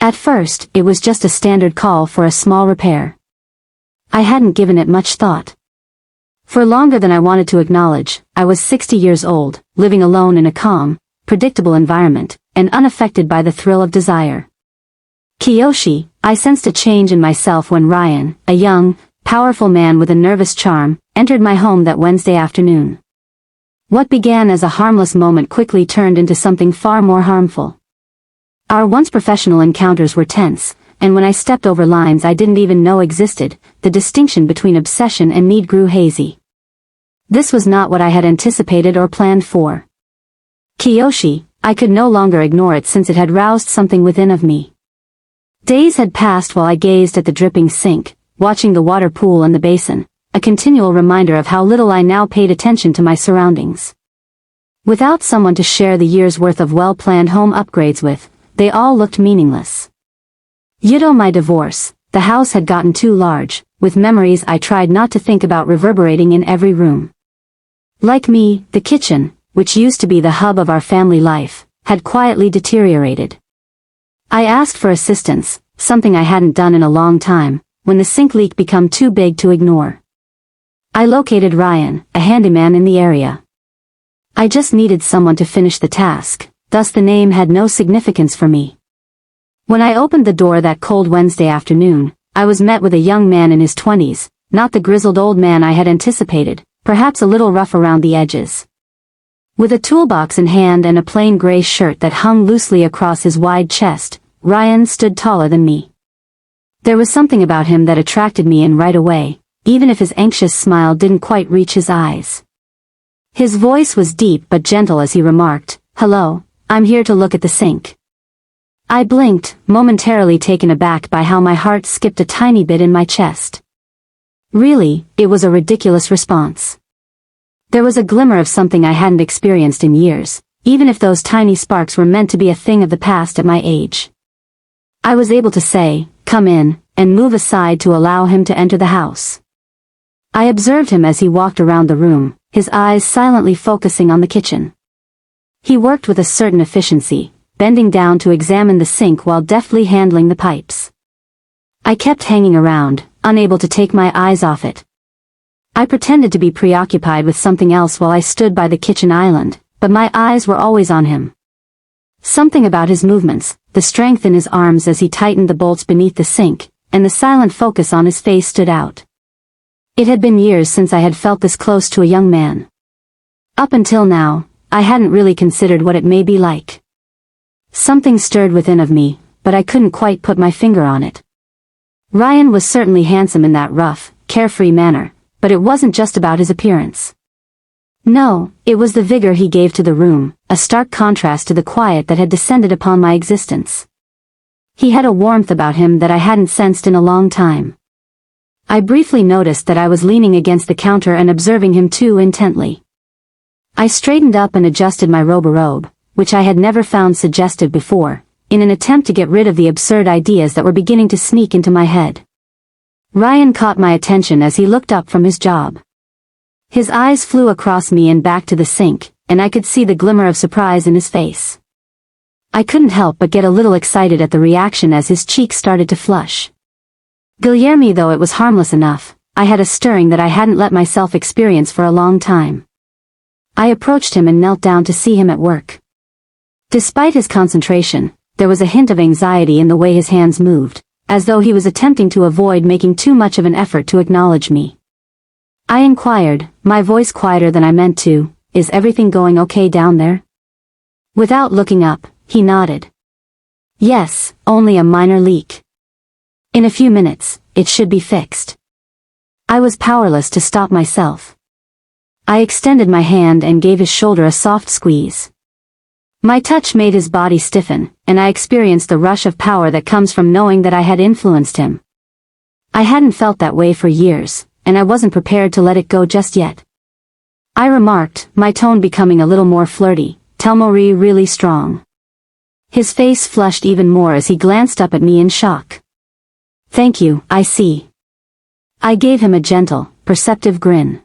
At first, it was just a standard call for a small repair. I hadn't given it much thought. For longer than I wanted to acknowledge, I was 60 years old, living alone in a calm, predictable environment, and unaffected by the thrill of desire. Kiyoshi, I sensed a change in myself when Ryan, a young, powerful man with a nervous charm, entered my home that Wednesday afternoon. What began as a harmless moment quickly turned into something far more harmful. Our once professional encounters were tense, and when I stepped over lines I didn't even know existed, the distinction between obsession and need grew hazy. This was not what I had anticipated or planned for. Kiyoshi, I could no longer ignore it since it had roused something within of me. Days had passed while I gazed at the dripping sink, watching the water pool and the basin, a continual reminder of how little I now paid attention to my surroundings. Without someone to share the year's worth of well-planned home upgrades with, they all looked meaningless. Yudo, my divorce, the house had gotten too large, with memories I tried not to think about reverberating in every room. Like me, the kitchen, which used to be the hub of our family life, had quietly deteriorated. I asked for assistance, something I hadn't done in a long time, when the sink leak became too big to ignore. I located Ryan, a handyman in the area. I just needed someone to finish the task, thus the name had no significance for me. When I opened the door that cold Wednesday afternoon, I was met with a young man in his 20s, not the grizzled old man I had anticipated, perhaps a little rough around the edges. With a toolbox in hand and a plain gray shirt that hung loosely across his wide chest, Ryan stood taller than me. There was something about him that attracted me in right away, even if his anxious smile didn't quite reach his eyes. His voice was deep but gentle as he remarked, "Hello, I'm here to look at the sink." I blinked, momentarily taken aback by how my heart skipped a tiny bit in my chest. Really, it was a ridiculous response. There was a glimmer of something I hadn't experienced in years, even if those tiny sparks were meant to be a thing of the past at my age. I was able to say, "Come in," and move aside to allow him to enter the house. I observed him as he walked around the room, his eyes silently focusing on the kitchen. He worked with a certain efficiency, bending down to examine the sink while deftly handling the pipes. I kept hanging around, unable to take my eyes off it. I pretended to be preoccupied with something else while I stood by the kitchen island, but my eyes were always on him. Something about his movements, the strength in his arms as he tightened the bolts beneath the sink, and the silent focus on his face stood out. It had been years since I had felt this close to a young man. Up until now, I hadn't really considered what it may be like. Something stirred within of me, but I couldn't quite put my finger on it. Ryan was certainly handsome in that rough, carefree manner, but it wasn't just about his appearance. No, it was the vigor he gave to the room, a stark contrast to the quiet that had descended upon my existence. He had a warmth about him that I hadn't sensed in a long time. I briefly noticed that I was leaning against the counter and observing him too intently. I straightened up and adjusted my robe, which I had never found suggestive before, in an attempt to get rid of the absurd ideas that were beginning to sneak into my head. Ryan caught my attention as he looked up from his job. His eyes flew across me and back to the sink, and I could see the glimmer of surprise in his face. I couldn't help but get a little excited at the reaction as his cheeks started to flush. Guillermo, though it was harmless enough, I had a stirring that I hadn't let myself experience for a long time. I approached him and knelt down to see him at work. Despite his concentration, there was a hint of anxiety in the way his hands moved, as though he was attempting to avoid making too much of an effort to acknowledge me. I inquired, my voice quieter than I meant to, "Is everything going okay down there?" Without looking up, he nodded. "Yes, only a minor leak. In a few minutes, it should be fixed." I was powerless to stop myself. I extended my hand and gave his shoulder a soft squeeze. My touch made his body stiffen, and I experienced the rush of power that comes from knowing that I had influenced him. I hadn't felt that way for years, and I wasn't prepared to let it go just yet. I remarked, my tone becoming a little more flirty, "Tell Marie really strong." His face flushed even more as he glanced up at me in shock. "Thank you, I see." I gave him a gentle, perceptive grin.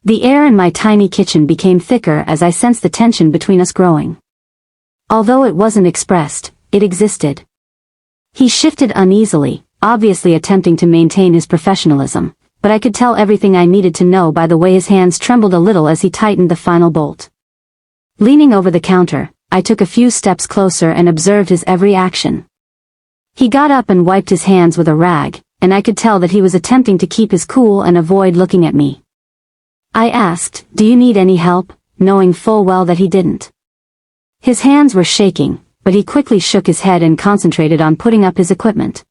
The air in my tiny kitchen became thicker as I sensed the tension between us growing. Although it wasn't expressed, it existed. He shifted uneasily, obviously attempting to maintain his professionalism, but I could tell everything I needed to know by the way his hands trembled a little as he tightened the final bolt. Leaning over the counter, I took a few steps closer and observed his every action. He got up and wiped his hands with a rag, and I could tell that he was attempting to keep his cool and avoid looking at me. I asked, "Do you need any help?" knowing full well that he didn't. His hands were shaking, but he quickly shook his head and concentrated on putting up his equipment.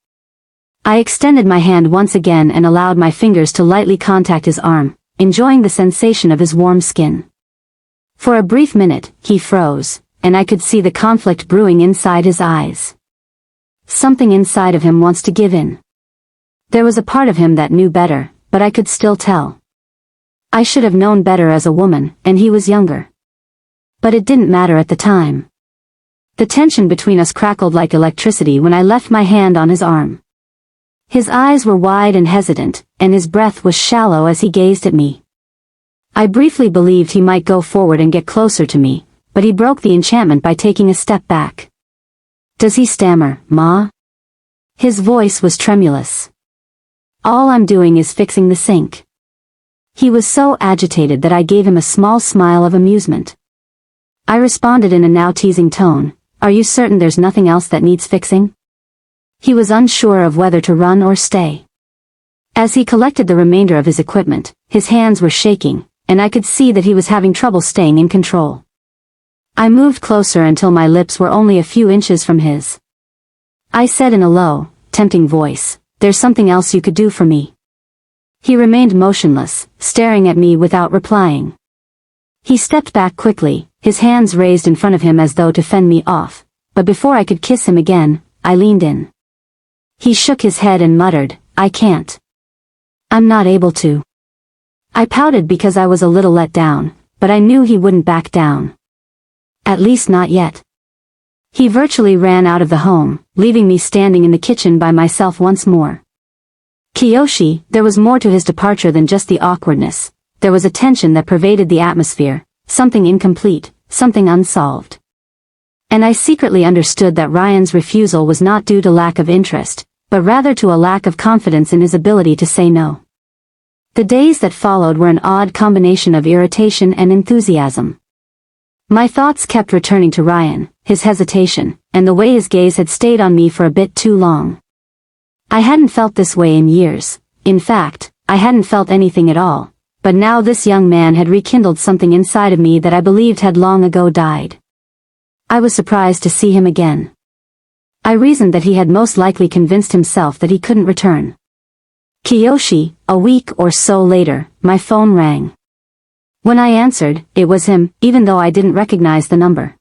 I extended my hand once again and allowed my fingers to lightly contact his arm, enjoying the sensation of his warm skin. For a brief minute, he froze, and I could see the conflict brewing inside his eyes. Something inside of him wants to give in. There was a part of him that knew better, but I could still tell. I should have known better as a woman, and he was younger. But it didn't matter at the time. The tension between us crackled like electricity when I left my hand on his arm. His eyes were wide and hesitant, and his breath was shallow as he gazed at me. I briefly believed he might go forward and get closer to me, but he broke the enchantment by taking a step back. "Does he stammer, Ma?" His voice was tremulous. "All I'm doing is fixing the sink." He was so agitated that I gave him a small smile of amusement. I responded in a now teasing tone, "Are you certain there's nothing else that needs fixing?" He was unsure of whether to run or stay. As he collected the remainder of his equipment, his hands were shaking, and I could see that he was having trouble staying in control. I moved closer until my lips were only a few inches from his. I said in a low, tempting voice, "There's something else you could do for me." He remained motionless, staring at me without replying. He stepped back quickly, his hands raised in front of him as though to fend me off, but before I could kiss him again, I leaned in. He shook his head and muttered, "I can't. I'm not able to." I pouted because I was a little let down, but I knew he wouldn't back down. At least not yet. He virtually ran out of the home, leaving me standing in the kitchen by myself once more. Kiyoshi, there was more to his departure than just the awkwardness. There was a tension that pervaded the atmosphere, something incomplete, something unsolved. And I secretly understood that Ryan's refusal was not due to lack of interest, but rather to a lack of confidence in his ability to say no. The days that followed were an odd combination of irritation and enthusiasm. My thoughts kept returning to Ryan, his hesitation, and the way his gaze had stayed on me for a bit too long. I hadn't felt this way in years. In fact, I hadn't felt anything at all, but now this young man had rekindled something inside of me that I believed had long ago died. I was surprised to see him again. I reasoned that he had most likely convinced himself that he couldn't return. "Kiyoshi," a week or so later, my phone rang. When I answered, it was him, even though I didn't recognize the number.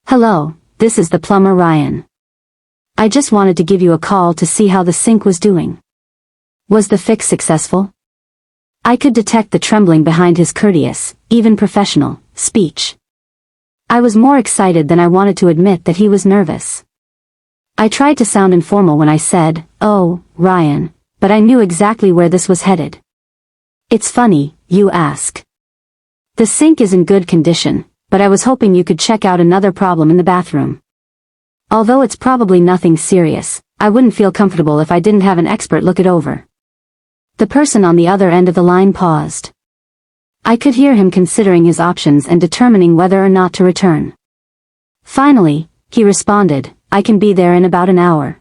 "Hello, this is the plumber Ryan. I just wanted to give you a call to see how the sink was doing. Was the fix successful?" I could detect the trembling behind his courteous, even professional, speech. I was more excited than I wanted to admit that he was nervous. I tried to sound informal when I said, "Oh, Ryan," but I knew exactly where this was headed. "It's funny, you ask. The sink is in good condition, but I was hoping you could check out another problem in the bathroom. Although it's probably nothing serious, I wouldn't feel comfortable if I didn't have an expert look it over." The person on the other end of the line paused. I could hear him considering his options and determining whether or not to return. Finally, he responded, "I can be there in about an hour."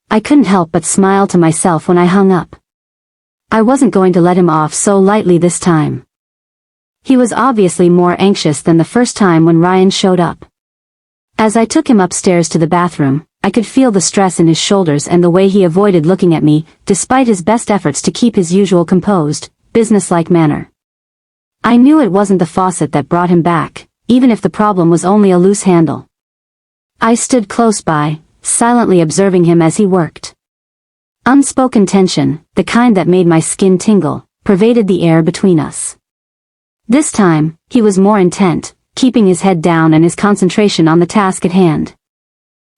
I couldn't help but smile to myself when I hung up. I wasn't going to let him off so lightly this time. He was obviously more anxious than the first time when Ryan showed up. As I took him upstairs to the bathroom, I could feel the stress in his shoulders and the way he avoided looking at me, despite his best efforts to keep his usual composed, businesslike manner. I knew it wasn't the faucet that brought him back, even if the problem was only a loose handle. I stood close by, silently observing him as he worked. Unspoken tension, the kind that made my skin tingle, pervaded the air between us. This time, he was more intent, keeping his head down and his concentration on the task at hand.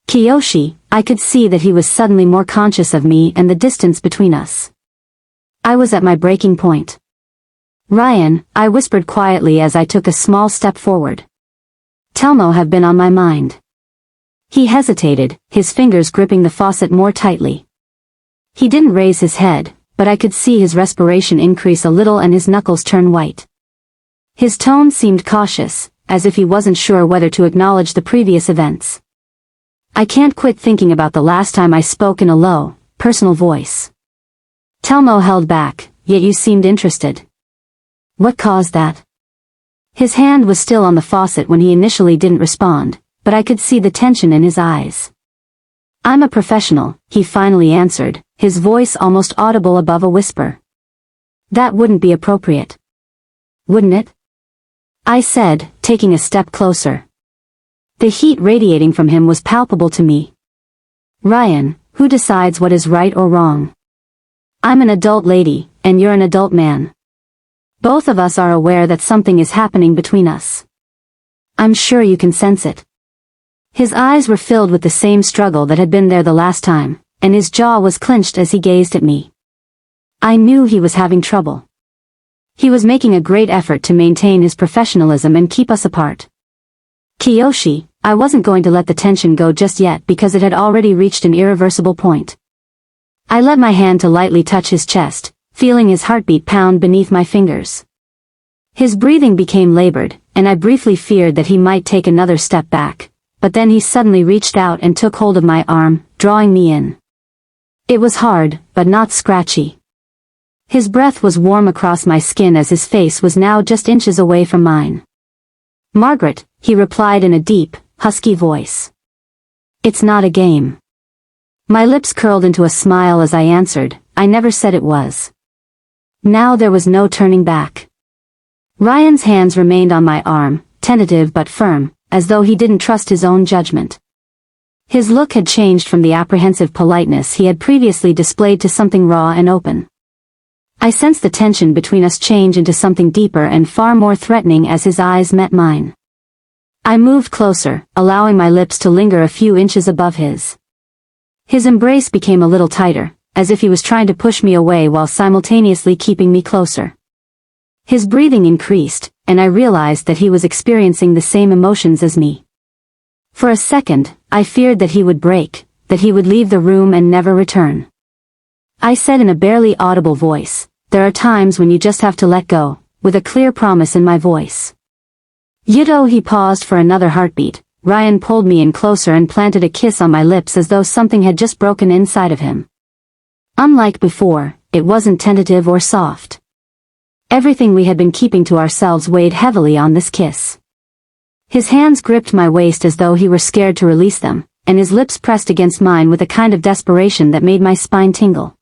"Kiyoshi," I could see that he was suddenly more conscious of me and the distance between us. I was at my breaking point. "Ryan," I whispered quietly as I took a small step forward. "Telmo have been on my mind. He hesitated, his fingers gripping the faucet more tightly. He didn't raise his head, but I could see his respiration increase a little and his knuckles turn white. His tone seemed cautious, as if he wasn't sure whether to acknowledge the previous events. I can't quit thinking about the last time I spoke in a low, personal voice. Telmo held back, yet you seemed interested. What caused that? His hand was still on the faucet when he initially didn't respond, but I could see the tension in his eyes. I'm a professional, he finally answered, his voice almost audible above a whisper. That wouldn't be appropriate. Wouldn't it? I said, taking a step closer. The heat radiating from him was palpable to me. Ryan, who decides what is right or wrong? I'm an adult lady, and you're an adult man. Both of us are aware that something is happening between us. I'm sure you can sense it. His eyes were filled with the same struggle that had been there the last time, and his jaw was clenched as he gazed at me. I knew he was having trouble. He was making a great effort to maintain his professionalism and keep us apart. Kiyoshi, I wasn't going to let the tension go just yet because it had already reached an irreversible point. I let my hand to lightly touch his chest, feeling his heartbeat pound beneath my fingers. His breathing became labored, and I briefly feared that he might take another step back, but then he suddenly reached out and took hold of my arm, drawing me in. It was hard, but not scratchy. His breath was warm across my skin as his face was now just inches away from mine. Margaret, he replied in a deep, husky voice. It's not a game. My lips curled into a smile as I answered, I never said it was. Now there was no turning back. Ryan's hands remained on my arm, tentative but firm, as though he didn't trust his own judgment. His look had changed from the apprehensive politeness he had previously displayed to something raw and open. I sensed the tension between us change into something deeper and far more threatening as his eyes met mine. I moved closer, allowing my lips to linger a few inches above his. His embrace became a little tighter, as if he was trying to push me away while simultaneously keeping me closer. His breathing increased, and I realized that he was experiencing the same emotions as me. For a second, I feared that he would break, that he would leave the room and never return. I said in a barely audible voice, there are times when you just have to let go, with a clear promise in my voice. Yudo. He paused for another heartbeat. Ryan pulled me in closer and planted a kiss on my lips as though something had just broken inside of him. Unlike before, it wasn't tentative or soft. Everything we had been keeping to ourselves weighed heavily on this kiss. His hands gripped my waist as though he were scared to release them, and his lips pressed against mine with a kind of desperation that made my spine tingle.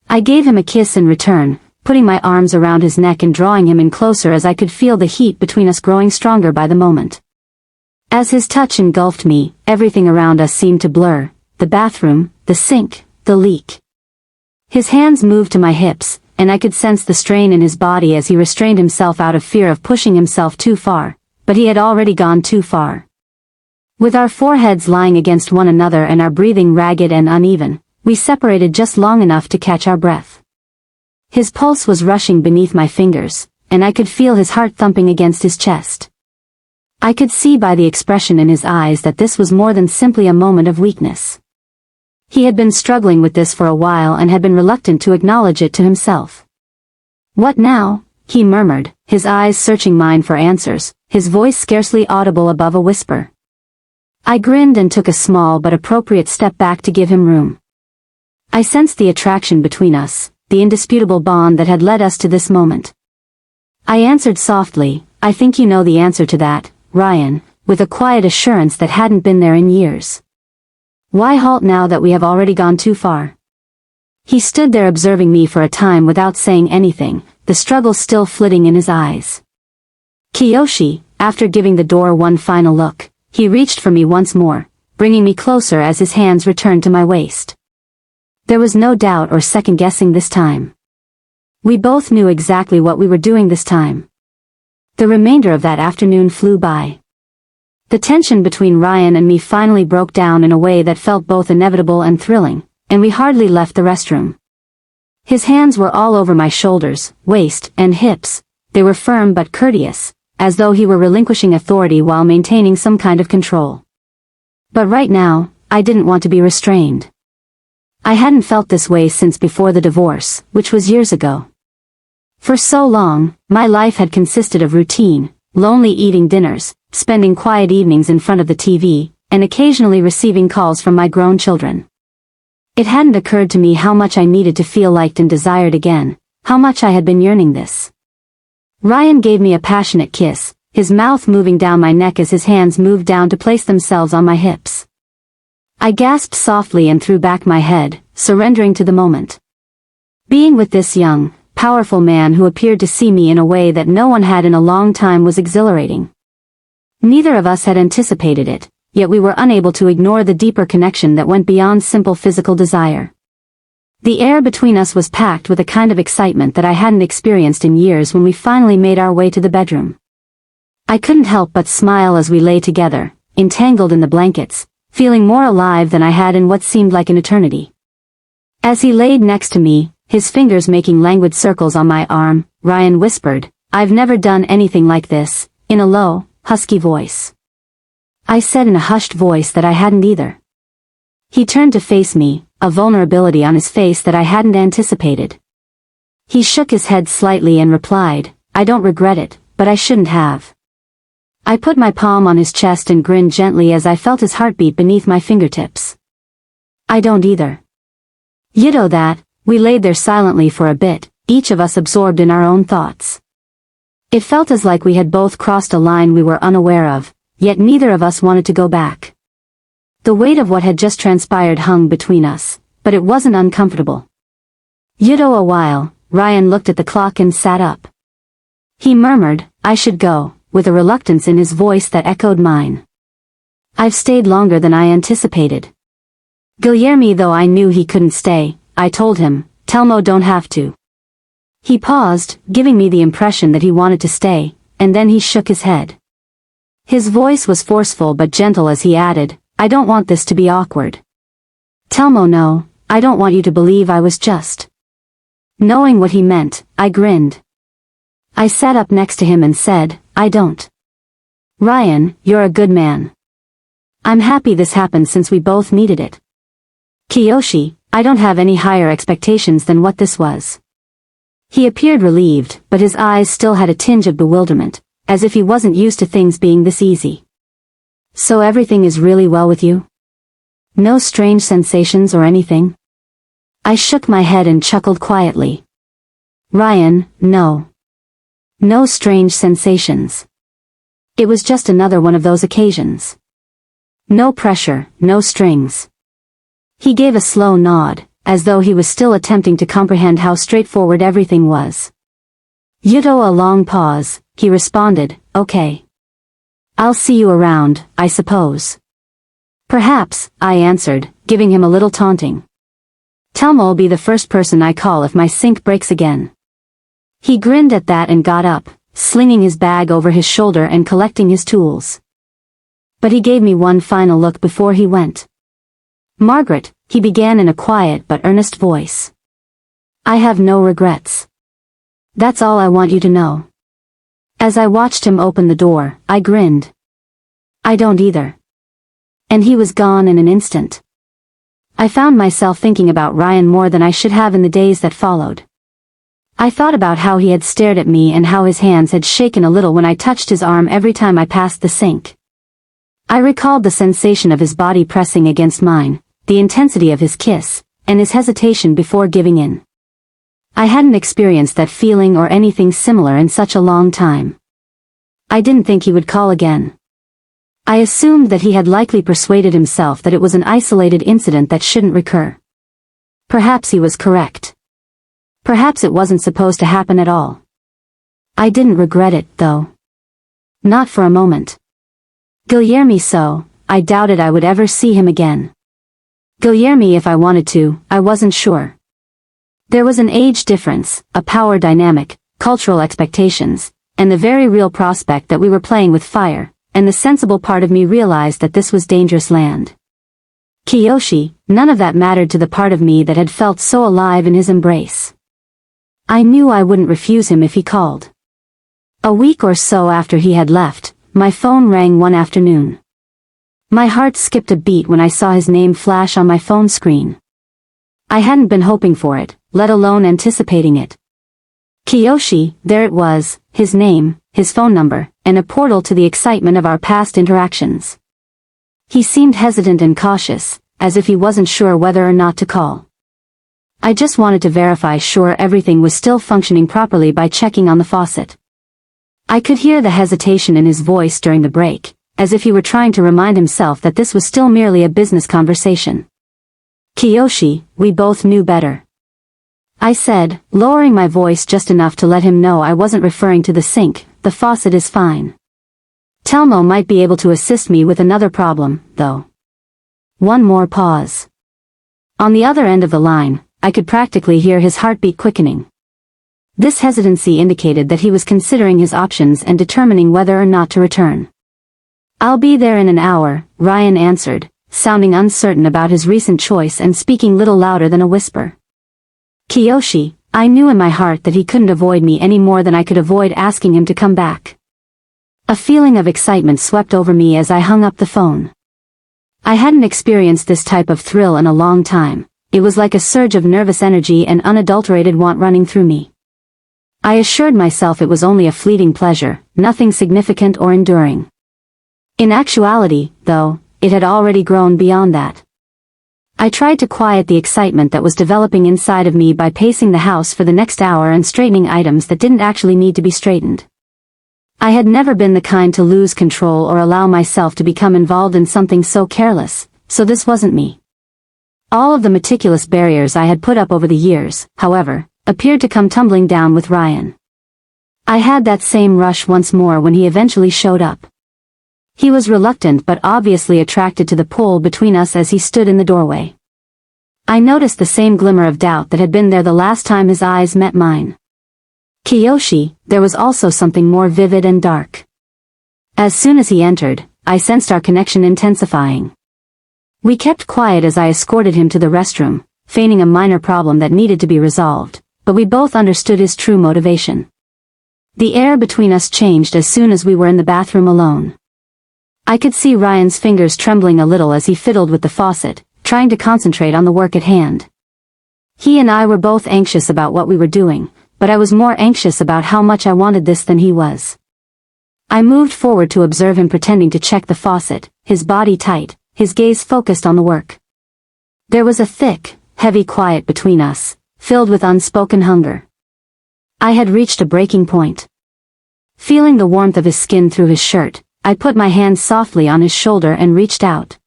I gave him a kiss in return, putting my arms around his neck and drawing him in closer as I could feel the heat between us growing stronger by the moment. As his touch engulfed me, everything around us seemed to blur, the bathroom, the sink, the leak. His hands moved to my hips, and I could sense the strain in his body as he restrained himself out of fear of pushing himself too far, but he had already gone too far. With our foreheads lying against one another and our breathing ragged and uneven, we separated just long enough to catch our breath. His pulse was rushing beneath my fingers, and I could feel his heart thumping against his chest. I could see by the expression in his eyes that this was more than simply a moment of weakness. He had been struggling with this for a while and had been reluctant to acknowledge it to himself. What now? He murmured, his eyes searching mine for answers, his voice scarcely audible above a whisper. I grinned and took a small but appropriate step back to give him room. I sensed the attraction between us, the indisputable bond that had led us to this moment. I answered softly, I think you know the answer to that, Ryan, with a quiet assurance that hadn't been there in years. Why halt now that we have already gone too far? He stood there observing me for a time without saying anything, the struggle still flitting in his eyes. Kiyoshi, after giving the door one final look, he reached for me once more, bringing me closer as his hands returned to my waist. There was no doubt or second-guessing this time. We both knew exactly what we were doing this time. The remainder of that afternoon flew by. The tension between Ryan and me finally broke down in a way that felt both inevitable and thrilling, and we hardly left the restroom. His hands were all over my shoulders, waist, and hips. They were firm but courteous, as though he were relinquishing authority while maintaining some kind of control. But right now, I didn't want to be restrained. I hadn't felt this way since before the divorce, which was years ago. For so long, my life had consisted of routine, lonely eating dinners, spending quiet evenings in front of the TV, and occasionally receiving calls from my grown children. It hadn't occurred to me how much I needed to feel liked and desired again, how much I had been yearning this. Ryan gave me a passionate kiss, his mouth moving down my neck as his hands moved down to place themselves on my hips. I gasped softly and threw back my head, surrendering to the moment. Being with this young, powerful man who appeared to see me in a way that no one had in a long time was exhilarating. Neither of us had anticipated it, yet we were unable to ignore the deeper connection that went beyond simple physical desire. The air between us was packed with a kind of excitement that I hadn't experienced in years when we finally made our way to the bedroom. I couldn't help but smile as we lay together, entangled in the blankets, feeling more alive than I had in what seemed like an eternity. As he laid next to me, his fingers making languid circles on my arm, Ryan whispered, "I've never done anything like this," in a low, husky voice. I said in a hushed voice that I hadn't either. He turned to face me, a vulnerability on his face that I hadn't anticipated. He shook his head slightly and replied, "I don't regret it, but I shouldn't have." I put my palm on his chest and grinned gently as I felt his heartbeat beneath my fingertips. "I don't either." That, we laid there silently for a bit, each of us absorbed in our own thoughts. It felt as like we had both crossed a line we were unaware of, yet neither of us wanted to go back. The weight of what had just transpired hung between us, but it wasn't uncomfortable. A while, Ryan looked at the clock and sat up. He murmured, "I should go," with a reluctance in his voice that echoed mine. "I've stayed longer than I anticipated." Guilherme, though I knew he couldn't stay, I told him, "Telmo don't have to." He paused, giving me the impression that he wanted to stay, and then he shook his head. His voice was forceful but gentle as he added, "I don't want this to be awkward." "Telmo, no, I don't want you to believe I was just." Knowing what he meant, I grinned. I sat up next to him and said, "I don't." "Ryan, you're a good man. I'm happy this happened since we both needed it." "Kiyoshi, I don't have any higher expectations than what this was." He appeared relieved, but his eyes still had a tinge of bewilderment, as if he wasn't used to things being this easy. "So everything is really well with you? No strange sensations or anything?" I shook my head and chuckled quietly. "Ryan, no. No strange sensations. It was just another one of those occasions. No pressure, no strings." He gave a slow nod, as though he was still attempting to comprehend how straightforward everything was. A long pause, he responded, "Okay. I'll see you around, I suppose." "Perhaps," I answered, giving him a little taunting. "Telmo'll be the first person I call if my sink breaks again." He grinned at that and got up, slinging his bag over his shoulder and collecting his tools. But he gave me one final look before he went. "Margaret," he began in a quiet but earnest voice. "I have no regrets. That's all I want you to know." As I watched him open the door, I grinned. "I don't either." And he was gone in an instant. I found myself thinking about Ryan more than I should have in the days that followed. I thought about how he had stared at me and how his hands had shaken a little when I touched his arm every time I passed the sink. I recalled the sensation of his body pressing against mine, the intensity of his kiss, and his hesitation before giving in. I hadn't experienced that feeling or anything similar in such a long time. I didn't think he would call again. I assumed that he had likely persuaded himself that it was an isolated incident that shouldn't recur. Perhaps he was correct. Perhaps it wasn't supposed to happen at all. I didn't regret it, though. Not for a moment. Guilherme, so, I doubted I would ever see him again. Guilherme, if I wanted to, I wasn't sure. There was an age difference, a power dynamic, cultural expectations, and the very real prospect that we were playing with fire, and the sensible part of me realized that this was dangerous land. Kiyoshi, none of that mattered to the part of me that had felt so alive in his embrace. I knew I wouldn't refuse him if he called. A week or so after he had left, my phone rang one afternoon. My heart skipped a beat when I saw his name flash on my phone screen. I hadn't been hoping for it, let alone anticipating it. Kiyoshi, there it was, his name, his phone number, and a portal to the excitement of our past interactions. He seemed hesitant and cautious, as if he wasn't sure whether or not to call. I just wanted to verify sure everything was still functioning properly by checking on the faucet. I could hear the hesitation in his voice during the break, as if he were trying to remind himself that this was still merely a business conversation. Kiyoshi, we both knew better. I said, lowering my voice just enough to let him know I wasn't referring to the sink. The faucet is fine. Telmo might be able to assist me with another problem, though. One more pause. On the other end of the line, I could practically hear his heartbeat quickening. This hesitancy indicated that he was considering his options and determining whether or not to return. I'll be there in an hour, Ryan answered, sounding uncertain about his recent choice and speaking little louder than a whisper. Kiyoshi, I knew in my heart that he couldn't avoid me any more than I could avoid asking him to come back. A feeling of excitement swept over me as I hung up the phone. I hadn't experienced this type of thrill in a long time. It was like a surge of nervous energy and unadulterated want running through me. I assured myself it was only a fleeting pleasure, nothing significant or enduring. In actuality, though, it had already grown beyond that. I tried to quiet the excitement that was developing inside of me by pacing the house for the next hour and straightening items that didn't actually need to be straightened. I had never been the kind to lose control or allow myself to become involved in something so careless, so this wasn't me. All of the meticulous barriers I had put up over the years, however, appeared to come tumbling down with Ryan. I had that same rush once more when he eventually showed up. He was reluctant but obviously attracted to the pull between us as he stood in the doorway. I noticed the same glimmer of doubt that had been there the last time his eyes met mine. Kiyoshi, there was also something more vivid and dark. As soon as he entered, I sensed our connection intensifying. We kept quiet as I escorted him to the restroom, feigning a minor problem that needed to be resolved, but we both understood his true motivation. The air between us changed as soon as we were in the bathroom alone. I could see Ryan's fingers trembling a little as he fiddled with the faucet, trying to concentrate on the work at hand. He and I were both anxious about what we were doing, but I was more anxious about how much I wanted this than he was. I moved forward to observe him pretending to check the faucet, his body tight, his gaze focused on the work. There was a thick, heavy quiet between us, filled with unspoken hunger. I had reached a breaking point. Feeling the warmth of his skin through his shirt, I put my hand softly on his shoulder and reached out.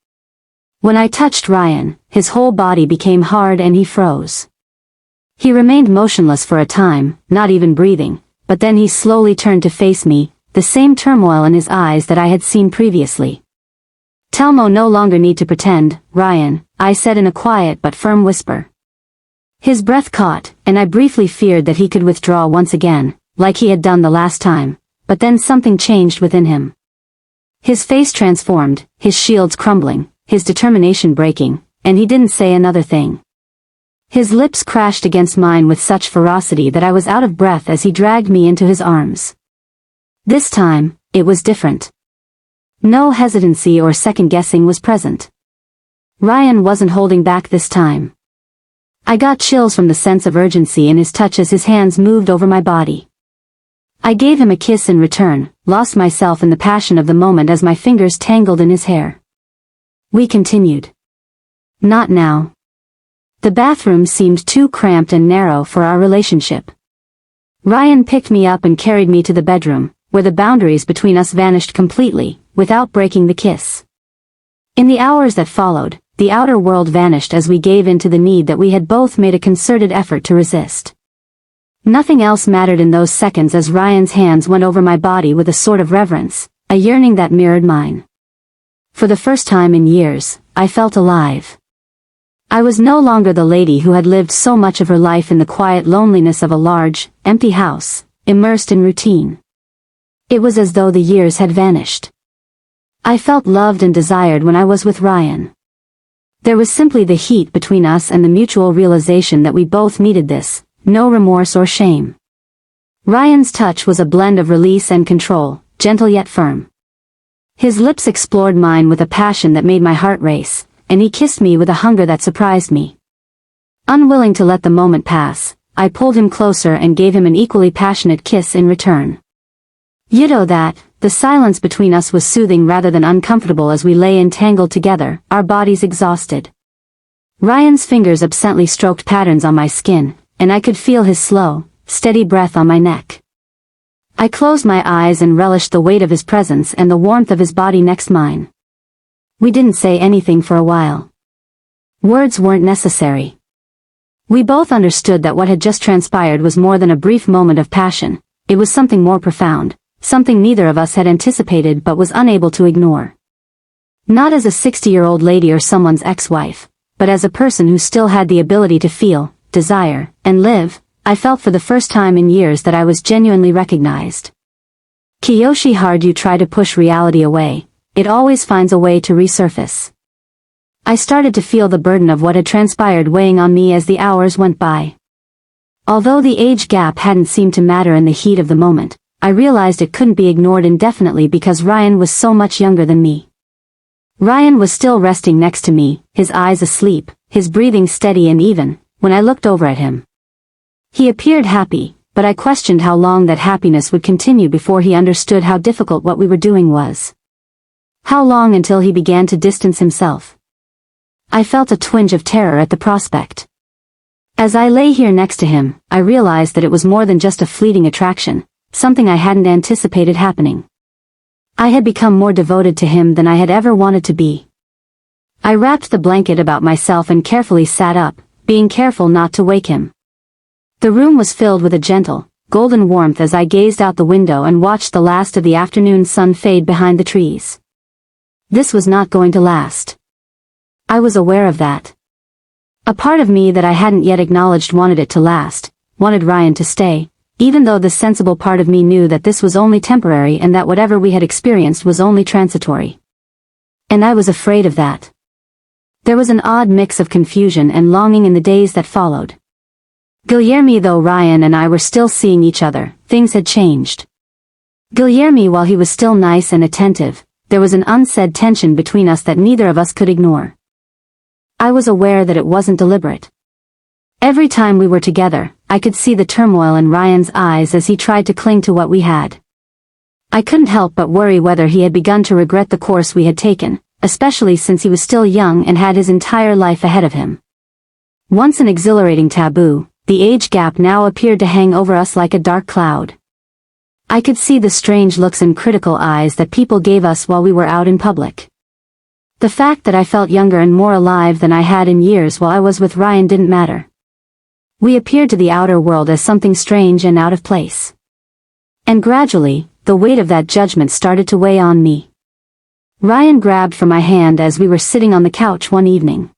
When I touched Ryan, his whole body became hard and he froze. He remained motionless for a time, not even breathing, but then he slowly turned to face me, the same turmoil in his eyes that I had seen previously. Telmo no longer need to pretend, Ryan, I said in a quiet but firm whisper. His breath caught, and I briefly feared that he could withdraw once again, like he had done the last time, but then something changed within him. His face transformed, his shields crumbling, his determination breaking, and he didn't say another thing. His lips crashed against mine with such ferocity that I was out of breath as he dragged me into his arms. This time, it was different. No hesitancy or second-guessing was present. Ryan wasn't holding back this time. I got chills from the sense of urgency in his touch as his hands moved over my body. I gave him a kiss in return, lost myself in the passion of the moment as my fingers tangled in his hair. We continued. Not now. The bathroom seemed too cramped and narrow for our relationship. Ryan picked me up and carried me to the bedroom, where the boundaries between us vanished completely, without breaking the kiss. In the hours that followed, the outer world vanished as we gave in to the need that we had both made a concerted effort to resist. Nothing else mattered in those seconds as Ryan's hands went over my body with a sort of reverence, a yearning that mirrored mine. For the first time in years, I felt alive. I was no longer the lady who had lived so much of her life in the quiet loneliness of a large, empty house, immersed in routine. It was as though the years had vanished. I felt loved and desired when I was with Ryan. There was simply the heat between us and the mutual realization that we both needed this. No remorse or shame. Ryan's touch was a blend of release and control, gentle yet firm. His lips explored mine with a passion that made my heart race, and he kissed me with a hunger that surprised me. Unwilling to let the moment pass, I pulled him closer and gave him an equally passionate kiss in return. The silence between us was soothing rather than uncomfortable as we lay entangled together, our bodies exhausted. Ryan's fingers absently stroked patterns on my skin, and I could feel his slow, steady breath on my neck. I closed my eyes and relished the weight of his presence and the warmth of his body next mine. We didn't say anything for a while. Words weren't necessary. We both understood that what had just transpired was more than a brief moment of passion. It was something more profound, something neither of us had anticipated but was unable to ignore. Not as a 60-year-old lady or someone's ex-wife, but as a person who still had the ability to feel, desire, and live, I felt for the first time in years that I was genuinely recognized. Kiyoshi, hard you try to push reality away, it always finds a way to resurface. I started to feel the burden of what had transpired weighing on me as the hours went by. Although the age gap hadn't seemed to matter in the heat of the moment, I realized it couldn't be ignored indefinitely because Ryan was so much younger than me. Ryan was still resting next to me, his eyes asleep, his breathing steady and even, when I looked over at him. He appeared happy, but I questioned how long that happiness would continue before he understood how difficult what we were doing was. How long until he began to distance himself? I felt a twinge of terror at the prospect. As I lay here next to him, I realized that it was more than just a fleeting attraction, something I hadn't anticipated happening. I had become more devoted to him than I had ever wanted to be. I wrapped the blanket about myself and carefully sat up, being careful not to wake him. The room was filled with a gentle, golden warmth as I gazed out the window and watched the last of the afternoon sun fade behind the trees. This was not going to last. I was aware of that. A part of me that I hadn't yet acknowledged wanted it to last, wanted Ryan to stay, even though the sensible part of me knew that this was only temporary and that whatever we had experienced was only transitory. And I was afraid of that. There was an odd mix of confusion and longing in the days that followed. Guilherme, though Ryan and I were still seeing each other, things had changed. Guilherme, while he was still nice and attentive, there was an unsaid tension between us that neither of us could ignore. I was aware that it wasn't deliberate. Every time we were together, I could see the turmoil in Ryan's eyes as he tried to cling to what we had. I couldn't help but worry whether he had begun to regret the course we had taken, especially since he was still young and had his entire life ahead of him. Once an exhilarating taboo, the age gap now appeared to hang over us like a dark cloud. I could see the strange looks and critical eyes that people gave us while we were out in public. The fact that I felt younger and more alive than I had in years while I was with Ryan didn't matter. We appeared to the outer world as something strange and out of place. And gradually, the weight of that judgment started to weigh on me. Ryan grabbed for my hand as we were sitting on the couch one evening.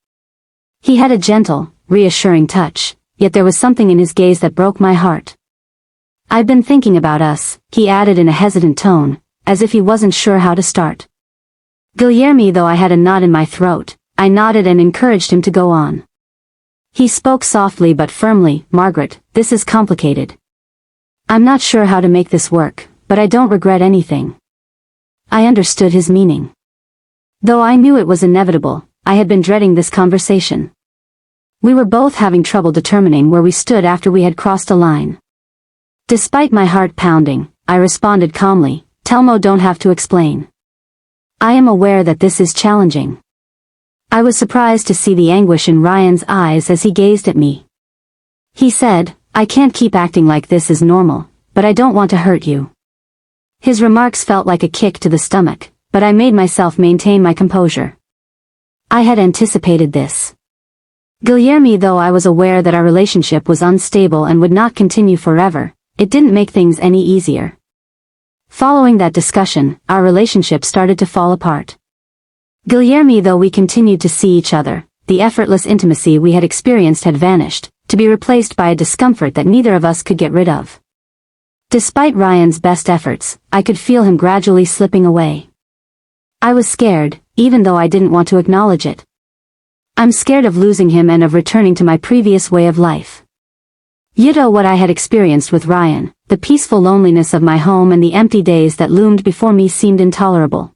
He had a gentle, reassuring touch, yet there was something in his gaze that broke my heart. "I've been thinking about us," he added in a hesitant tone, as if he wasn't sure how to start. Guilherme, though I had a knot in my throat, I nodded and encouraged him to go on. He spoke softly but firmly, "Margaret, this is complicated. I'm not sure how to make this work, but I don't regret anything." I understood his meaning. Though I knew it was inevitable, I had been dreading this conversation. We were both having trouble determining where we stood after we had crossed a line. Despite my heart pounding, I responded calmly, "Telmo, don't have to explain. I am aware that this is challenging." I was surprised to see the anguish in Ryan's eyes as he gazed at me. He said, "I can't keep acting like this is normal, but I don't want to hurt you." His remarks felt like a kick to the stomach, but I made myself maintain my composure. I had anticipated this. Guilherme, though I was aware that our relationship was unstable and would not continue forever, it didn't make things any easier. Following that discussion, our relationship started to fall apart. Guilherme, though we continued to see each other, the effortless intimacy we had experienced had vanished, to be replaced by a discomfort that neither of us could get rid of. Despite Ryan's best efforts, I could feel him gradually slipping away. I was scared, even though I didn't want to acknowledge it. I'm scared of losing him and of returning to my previous way of life. What I had experienced with Ryan, the peaceful loneliness of my home and the empty days that loomed before me seemed intolerable.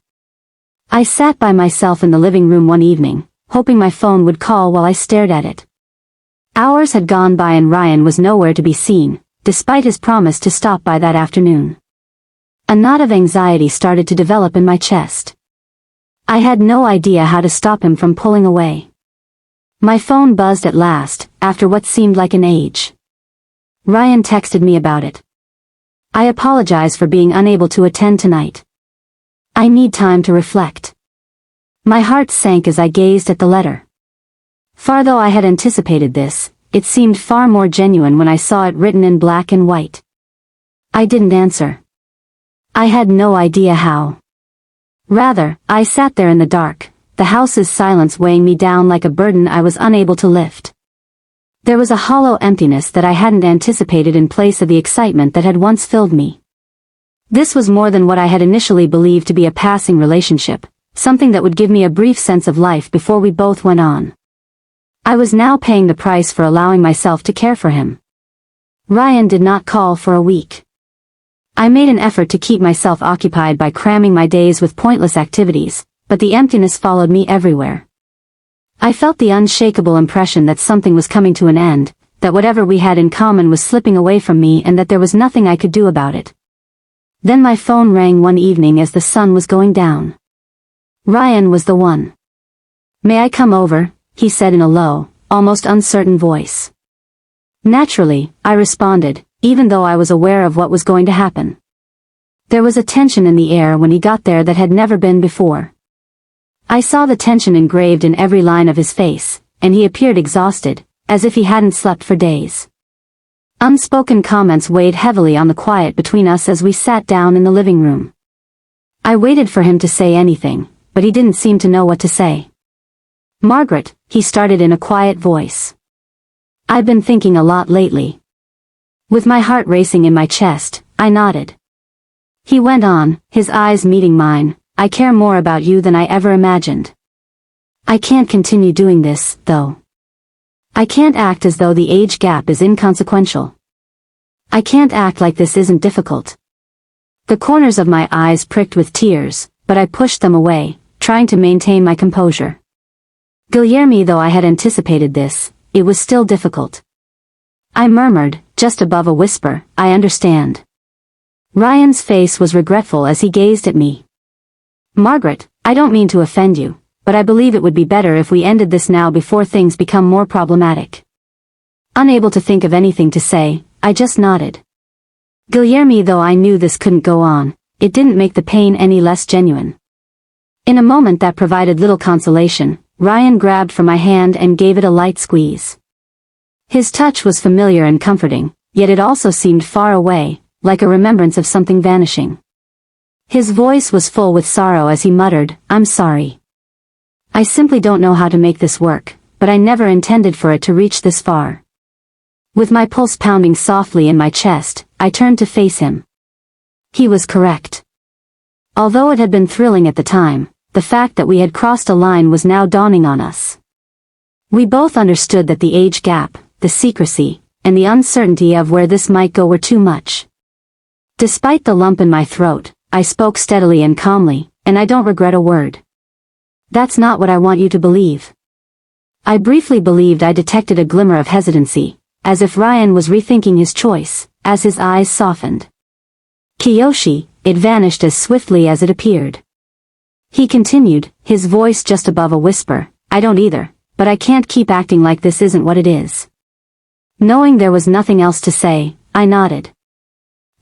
I sat by myself in the living room one evening, hoping my phone would call while I stared at it. Hours had gone by and Ryan was nowhere to be seen, despite his promise to stop by that afternoon. A knot of anxiety started to develop in my chest. I had no idea how to stop him from pulling away. My phone buzzed at last, after what seemed like an age. Ryan texted me about it. I apologize for being unable to attend tonight. I need time to reflect. My heart sank as I gazed at the letter. Far though I had anticipated this, it seemed far more genuine when I saw it written in black and white. I didn't answer. I had no idea how. Rather, I sat there in the dark, the house's silence weighing me down like a burden I was unable to lift. There was a hollow emptiness that I hadn't anticipated in place of the excitement that had once filled me. This was more than what I had initially believed to be a passing relationship, something that would give me a brief sense of life before we both went on. I was now paying the price for allowing myself to care for him. Ryan did not call for a week. I made an effort to keep myself occupied by cramming my days with pointless activities, but the emptiness followed me everywhere. I felt the unshakable impression that something was coming to an end, that whatever we had in common was slipping away from me and that there was nothing I could do about it. Then my phone rang one evening as the sun was going down. Ryan was the one. "May I come over?" he said in a low, almost uncertain voice. Naturally, I responded, even though I was aware of what was going to happen. There was a tension in the air when he got there that had never been before. I saw the tension engraved in every line of his face, and he appeared exhausted, as if he hadn't slept for days. Unspoken comments weighed heavily on the quiet between us as we sat down in the living room. I waited for him to say anything, but he didn't seem to know what to say. "Margaret," he started in a quiet voice. "I've been thinking a lot lately." With my heart racing in my chest, I nodded. He went on, his eyes meeting mine, "I care more about you than I ever imagined. I can't continue doing this, though. I can't act as though the age gap is inconsequential. I can't act like this isn't difficult." The corners of my eyes pricked with tears, but I pushed them away, trying to maintain my composure. Guillermo, though I had anticipated this, it was still difficult. I murmured, just above a whisper, "I understand." Ryan's face was regretful as he gazed at me. "Margaret, I don't mean to offend you, but I believe it would be better if we ended this now before things become more problematic." Unable to think of anything to say, I just nodded. Guillermo, though I knew this couldn't go on, it didn't make the pain any less genuine. In a moment that provided little consolation, Ryan grabbed for my hand and gave it a light squeeze. His touch was familiar and comforting, yet it also seemed far away, like a remembrance of something vanishing. His voice was full with sorrow as he muttered, "I'm sorry. I simply don't know how to make this work, but I never intended for it to reach this far." With my pulse pounding softly in my chest, I turned to face him. He was correct. Although it had been thrilling at the time, the fact that we had crossed a line was now dawning on us. We both understood that the age gap, the secrecy, and the uncertainty of where this might go were too much. Despite the lump in my throat, I spoke steadily and calmly, "And I don't regret a word. That's not what I want you to believe." I briefly believed I detected a glimmer of hesitancy, as if Ryan was rethinking his choice, as his eyes softened. "Kiyoshi," it vanished as swiftly as it appeared. He continued, his voice just above a whisper, "I don't either, but I can't keep acting like this isn't what it is." Knowing there was nothing else to say, I nodded.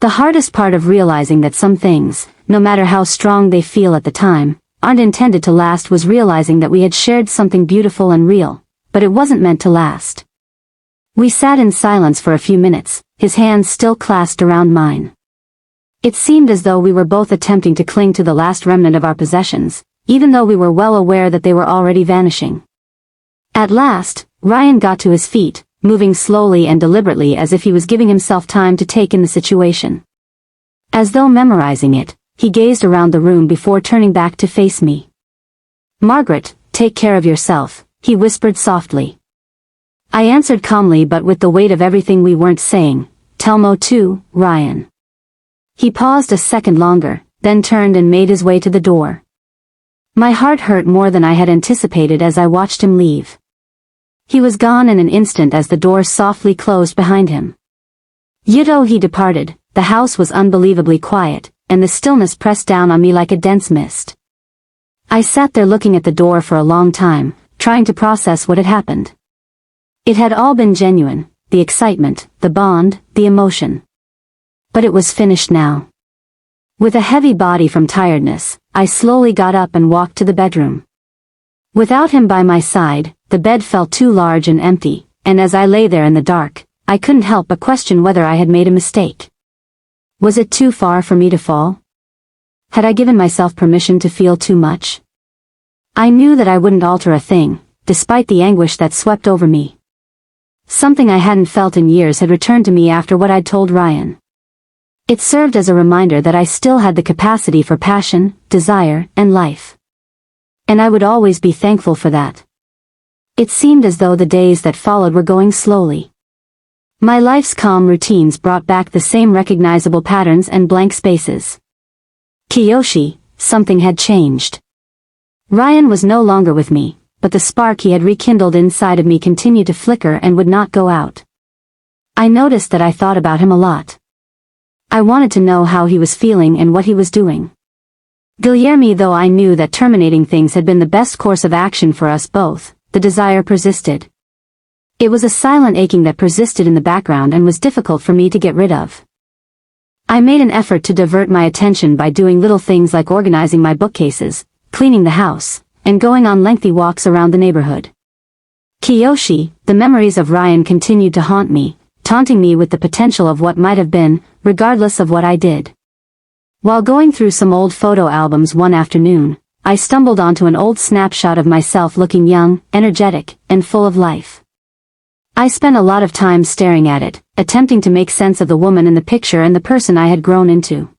The hardest part of realizing that some things, no matter how strong they feel at the time, aren't intended to last was realizing that we had shared something beautiful and real, but it wasn't meant to last. We sat in silence for a few minutes, his hands still clasped around mine. It seemed as though we were both attempting to cling to the last remnant of our possessions, even though we were well aware that they were already vanishing. At last, Ryan got to his feet, moving slowly and deliberately as if he was giving himself time to take in the situation. As though memorizing it, he gazed around the room before turning back to face me. "Margaret, take care of yourself," he whispered softly. I answered calmly but with the weight of everything we weren't saying, "Telmo too, Ryan." He paused a second longer, then turned and made his way to the door. My heart hurt more than I had anticipated as I watched him leave. He was gone in an instant as the door softly closed behind him. Yet he departed, the house was unbelievably quiet, and the stillness pressed down on me like a dense mist. I sat there looking at the door for a long time, trying to process what had happened. It had all been genuine, the excitement, the bond, the emotion. But it was finished now. With a heavy body from tiredness, I slowly got up and walked to the bedroom. Without him by my side, the bed felt too large and empty, and as I lay there in the dark, I couldn't help but question whether I had made a mistake. Was it too far for me to fall? Had I given myself permission to feel too much? I knew that I wouldn't alter a thing, despite the anguish that swept over me. Something I hadn't felt in years had returned to me after what I'd told Ryan. It served as a reminder that I still had the capacity for passion, desire, and life. And I would always be thankful for that. It seemed as though the days that followed were going slowly. My life's calm routines brought back the same recognizable patterns and blank spaces. Kiyoshi, something had changed. Ryan was no longer with me, but the spark he had rekindled inside of me continued to flicker and would not go out. I noticed that I thought about him a lot. I wanted to know how he was feeling and what he was doing. Guilherme, though I knew that terminating things had been the best course of action for us both, the desire persisted. It was a silent aching that persisted in the background and was difficult for me to get rid of. I made an effort to divert my attention by doing little things like organizing my bookcases, cleaning the house, and going on lengthy walks around the neighborhood. Kiyoshi, the memories of Ryan continued to haunt me, taunting me with the potential of what might have been, regardless of what I did. While going through some old photo albums one afternoon, I stumbled onto an old snapshot of myself looking young, energetic, and full of life. I spent a lot of time staring at it, attempting to make sense of the woman in the picture and the person I had grown into.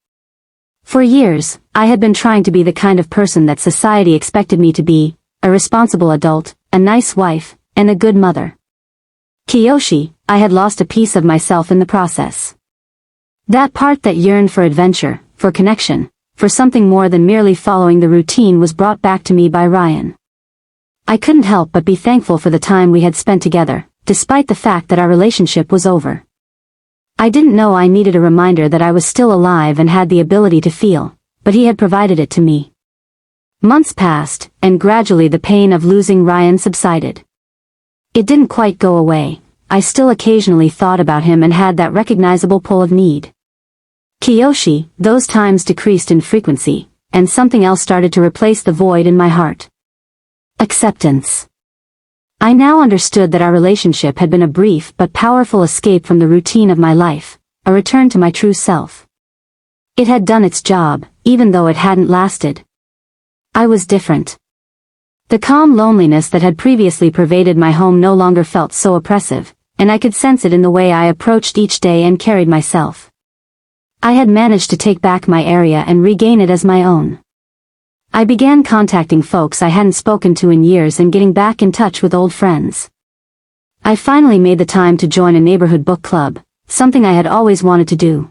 For years, I had been trying to be the kind of person that society expected me to be, a responsible adult, a nice wife, and a good mother. Kiyoshi, I had lost a piece of myself in the process. That part that yearned for adventure, for connection, for something more than merely following the routine was brought back to me by Ryan. I couldn't help but be thankful for the time we had spent together, despite the fact that our relationship was over. I didn't know I needed a reminder that I was still alive and had the ability to feel, but he had provided it to me. Months passed, and gradually the pain of losing Ryan subsided. It didn't quite go away. I still occasionally thought about him and had that recognizable pull of need. Kiyoshi, those times decreased in frequency, and something else started to replace the void in my heart. Acceptance. I now understood that our relationship had been a brief but powerful escape from the routine of my life, a return to my true self. It had done its job, even though it hadn't lasted. I was different. The calm loneliness that had previously pervaded my home no longer felt so oppressive, and I could sense it in the way I approached each day and carried myself. I had managed to take back my area and regain it as my own. I began contacting folks I hadn't spoken to in years and getting back in touch with old friends. I finally made the time to join a neighborhood book club, something I had always wanted to do.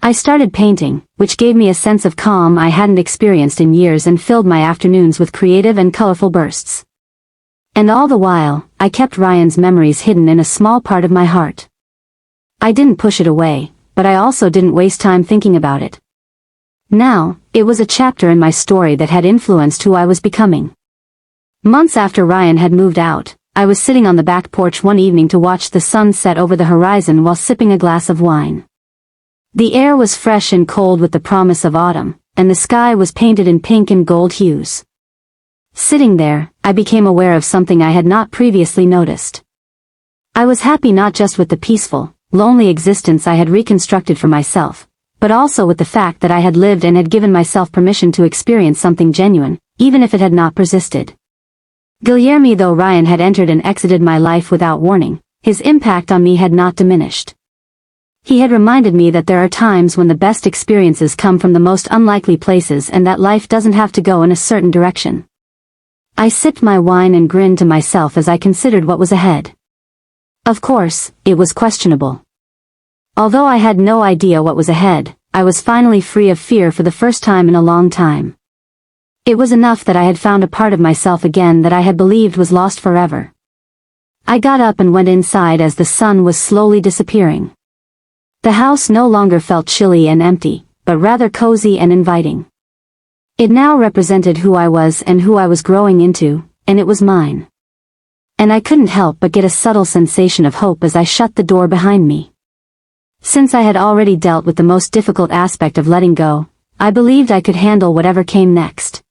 I started painting, which gave me a sense of calm I hadn't experienced in years and filled my afternoons with creative and colorful bursts. And all the while, I kept Ryan's memories hidden in a small part of my heart. I didn't push it away, but I also didn't waste time thinking about it. Now, it was a chapter in my story that had influenced who I was becoming. Months after Ryan had moved out, I was sitting on the back porch one evening to watch the sun set over the horizon while sipping a glass of wine. The air was fresh and cold with the promise of autumn, and the sky was painted in pink and gold hues. Sitting there, I became aware of something I had not previously noticed. I was happy not just with the peaceful, lonely existence I had reconstructed for myself, but also with the fact that I had lived and had given myself permission to experience something genuine, even if it had not persisted. Guilherme, though Ryan had entered and exited my life without warning, his impact on me had not diminished. He had reminded me that there are times when the best experiences come from the most unlikely places and that life doesn't have to go in a certain direction. I sipped my wine and grinned to myself as I considered what was ahead. Of course, it was questionable. Although I had no idea what was ahead, I was finally free of fear for the first time in a long time. It was enough that I had found a part of myself again that I had believed was lost forever. I got up and went inside as the sun was slowly disappearing. The house no longer felt chilly and empty, but rather cozy and inviting. It now represented who I was and who I was growing into, and it was mine. And I couldn't help but get a subtle sensation of hope as I shut the door behind me. Since I had already dealt with the most difficult aspect of letting go, I believed I could handle whatever came next.